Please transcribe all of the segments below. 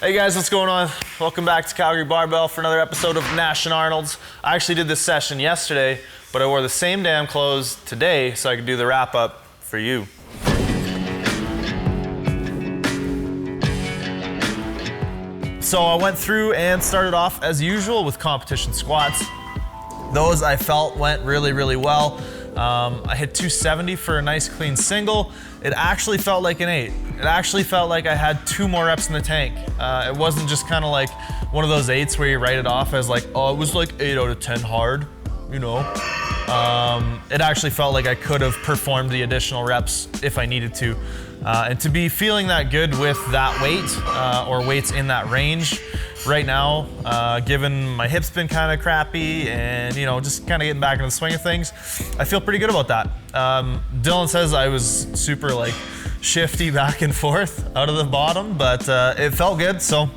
Hey guys, what's going on? Welcome back to Calgary Barbell for another episode of Nash and Arnold's. I actually did this session yesterday, but I wore the same damn clothes today so I could do the wrap up for you. So I went through and started off as usual with competition squats. Those I felt went really well. I hit 270 for a nice clean single. It actually felt like an 8. It actually felt like I had 2 more reps in the tank. It wasn't just kind of like one of those 8s where you write it off as like, oh, it was like 8 out of 10 hard, you know. It actually felt like I could have performed the additional reps if I needed to. And to be feeling that good with that weight or weights in that range right now, given my hips been kind of crappy and, you know, just kind of getting back into the swing of things, I feel pretty good about that. Dylan says I was super like shifty back and forth out of the bottom, but it felt good. So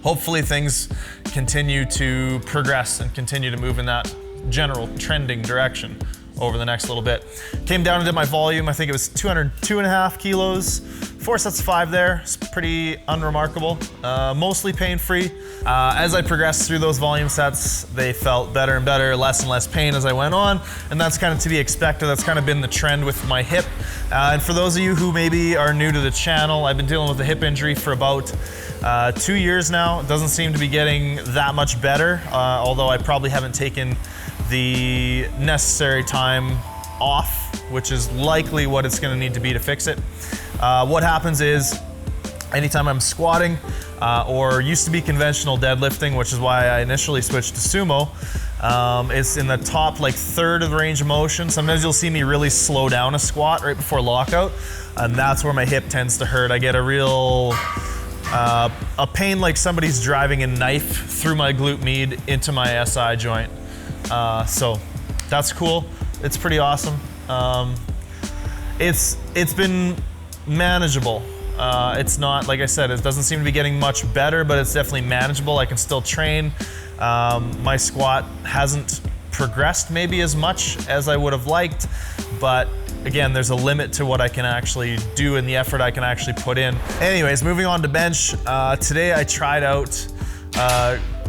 hopefully things continue to progress and continue to move in that general trending direction over the next little bit. Came down and did my volume. I think it was 202.5 kilos, 4 sets of 5 there. It's pretty unremarkable, mostly pain-free. As I progressed through those volume sets, they felt better and better, less and less pain as I went on, and that's kind of to be expected. That's kind of been the trend with my hip. And for those of you who maybe are new to the channel, I've been dealing with a hip injury for about 2 years now. It doesn't seem to be getting that much better, although I probably haven't taken the necessary time off, which is likely what it's gonna need to be to fix it. What happens is, anytime I'm squatting, or used to be conventional deadlifting, which is why I initially switched to sumo, it's in the top like third of the range of motion. Sometimes you'll see me really slow down a squat right before lockout, and that's where my hip tends to hurt. I get a real, a pain like somebody's driving a knife through my glute med into my SI joint. So that's cool. It's pretty awesome. It's been manageable. It's not, like I said, it doesn't seem to be getting much better, but it's definitely manageable. I can still train. My squat hasn't progressed maybe as much as I would have liked, but again, there's a limit to what I can actually do and the effort I can actually put in. Anyways, moving on to bench. Today I tried out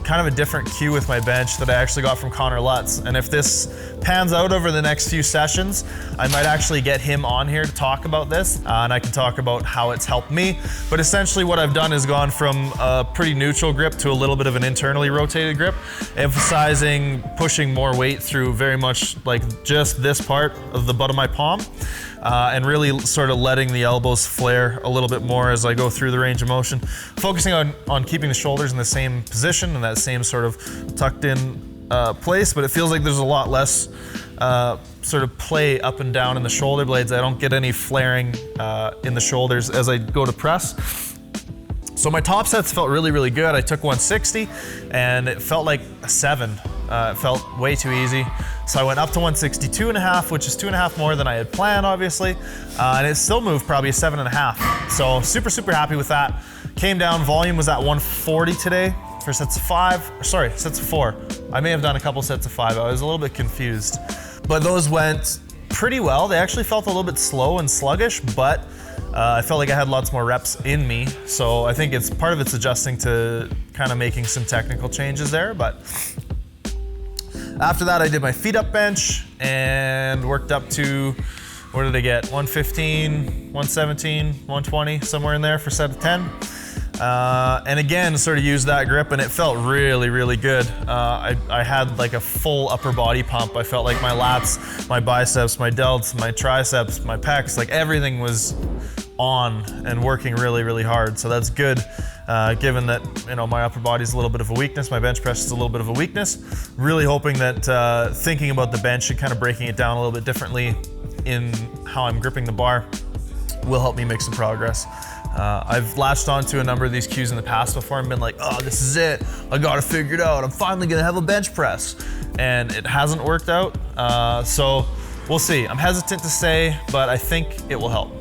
kind of a different cue with my bench that I actually got from Connor Lutz. And if this pans out over the next few sessions, I might actually get him on here to talk about this, and I can talk about how it's helped me. But essentially what I've done is gone from a pretty neutral grip to a little bit of an internally rotated grip, emphasizing pushing more weight through very much like just this part of the butt of my palm, and really sort of letting the elbows flare a little bit more as I go through the range of motion, focusing on keeping the shoulders in the same position and that same sort of tucked in place, but it feels like there's a lot less sort of play up and down in the shoulder blades. I don't get any flaring in the shoulders as I go to press. So my top sets felt really good. I took 160 and it felt like a 7. It felt way too easy. So I went up to 162.5, which is 2.5 more than I had planned, obviously. And it still moved probably a 7.5. So super happy with that. Came down, volume was at 140 today for sets of 4. I may have done a couple sets of 5. I was a little bit confused. But those went pretty well. They actually felt a little bit slow and sluggish, but I felt like I had lots more reps in me. So I think it's part of it's adjusting to kind of making some technical changes there. But after that, I did my feet up bench and worked up to, what did I get? 115, 117, 120, somewhere in there for set of 10. And again, sort of used that grip and it felt really good. I had like a full upper body pump. I felt like my lats, my biceps, my delts, my triceps, my pecs, like everything was on and working really hard. So that's good, given that, you know, my upper body's a little bit of a weakness, my bench press is a little bit of a weakness. Really hoping that thinking about the bench and kind of breaking it down a little bit differently in how I'm gripping the bar will help me make some progress. I've latched onto a number of these cues in the past before and been like, oh, this is it. I got it figured out. I'm finally gonna have a bench press. And it hasn't worked out. So we'll see. I'm hesitant to say, but I think it will help.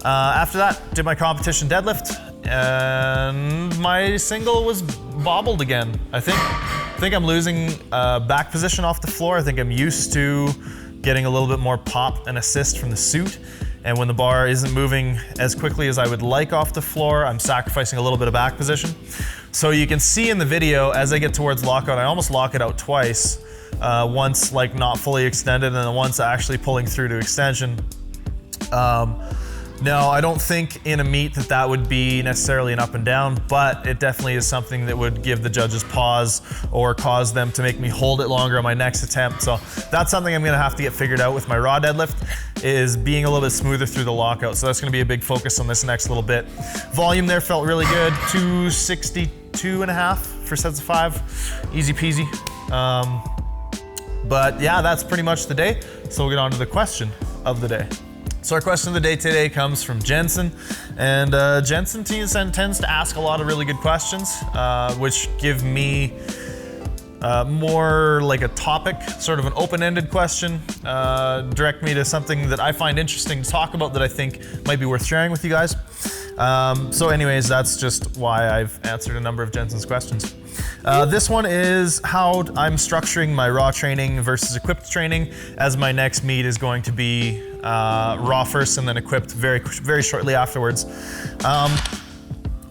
After that, did my competition deadlift, and my single was bobbled again. I think I'm losing back position off the floor. I think I'm used to getting a little bit more pop and assist from the suit, And when the bar isn't moving as quickly as I would like off the floor, I'm sacrificing a little bit of back position. So you can see in the video, as I get towards lockout, I almost lock it out twice. Once like not fully extended, and then once actually pulling through to extension. Now, I don't think in a meet that would be necessarily an up and down, but it definitely is something that would give the judges pause or cause them to make me hold it longer on my next attempt. So that's something I'm gonna have to get figured out with my raw deadlift, is being a little bit smoother through the lockout. So that's gonna be a big focus on this next little bit. Volume there felt really good, 262.5 for sets of 5, easy peasy. But yeah, that's pretty much the day. So we'll get on to the question of the day. So our question of the day today comes from Jensen, and Jensen tends to ask a lot of really good questions, which give me more like a topic, sort of an open-ended question, direct me to something that I find interesting to talk about that I think might be worth sharing with you guys. So anyways, that's just why I've answered a number of Jensen's questions. This one is how I'm structuring my raw training versus equipped training, as my next meet is going to be raw first and then equipped very shortly afterwards.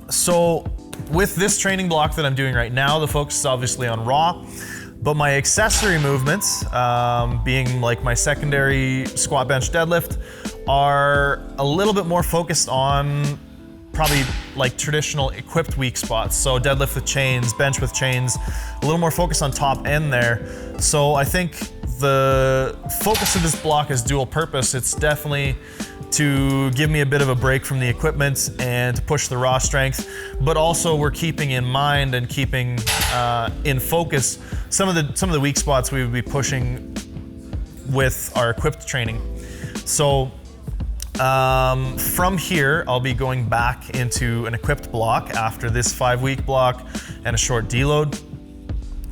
So with this training block that I'm doing right now, the focus is obviously on raw, but my accessory movements, being like my secondary squat, bench, deadlift, are a little bit more focused on probably like traditional equipped weak spots. So deadlift with chains, bench with chains, a little more focus on top end there. So I think the focus of this block is dual purpose. It's definitely to give me a bit of a break from the equipment and to push the raw strength, but also we're keeping in mind and keeping in focus some of the weak spots we would be pushing with our equipped training. So from here, I'll be going back into an equipped block after this 5-week block and a short deload.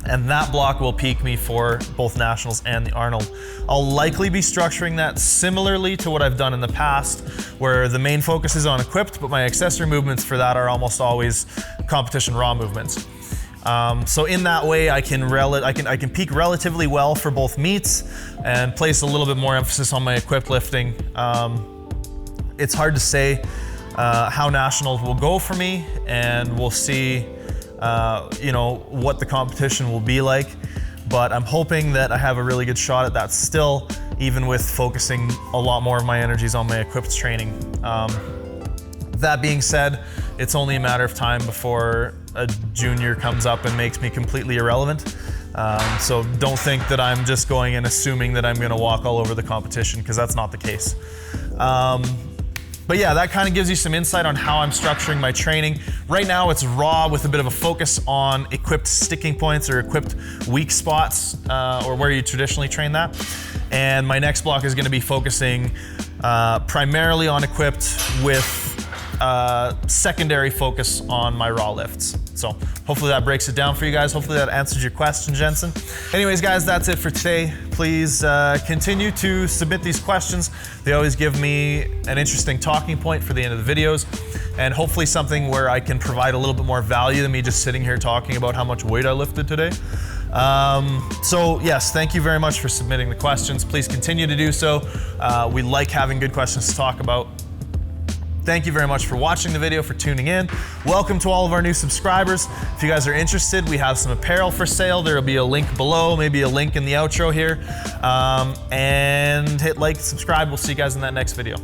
And that block will peak me for both nationals and the Arnold. I'll likely be structuring that similarly to what I've done in the past, where the main focus is on equipped, but my accessory movements for that are almost always competition raw movements. So in that way, I can peak relatively well for both meets and place a little bit more emphasis on my equipped lifting. It's hard to say how nationals will go for me, and we'll see you know, what the competition will be like, but I'm hoping that I have a really good shot at that still, even with focusing a lot more of my energies on my equipped training. That being said, it's only a matter of time before a junior comes up and makes me completely irrelevant. So don't think that I'm just going and assuming that I'm gonna walk all over the competition, because that's not the case. But yeah, that kind of gives you some insight on how I'm structuring my training. Right now it's raw with a bit of a focus on equipped sticking points or equipped weak spots, or where you traditionally train that. And my next block is gonna be focusing primarily on equipped with secondary focus on my raw lifts. So hopefully that breaks it down for you guys. Hopefully that answers your question, Jensen. Anyways, guys, that's it for today. Please continue to submit these questions. They always give me an interesting talking point for the end of the videos, and hopefully something where I can provide a little bit more value than me just sitting here talking about how much weight I lifted today. So yes, thank you very much for submitting the questions. Please continue to do so. We like having good questions to talk about. Thank you very much for watching the video, for tuning in. Welcome to all of our new subscribers. If you guys are interested, we have some apparel for sale. There will be a link below, maybe a link in the outro here. And hit like, subscribe. We'll see you guys in that next video.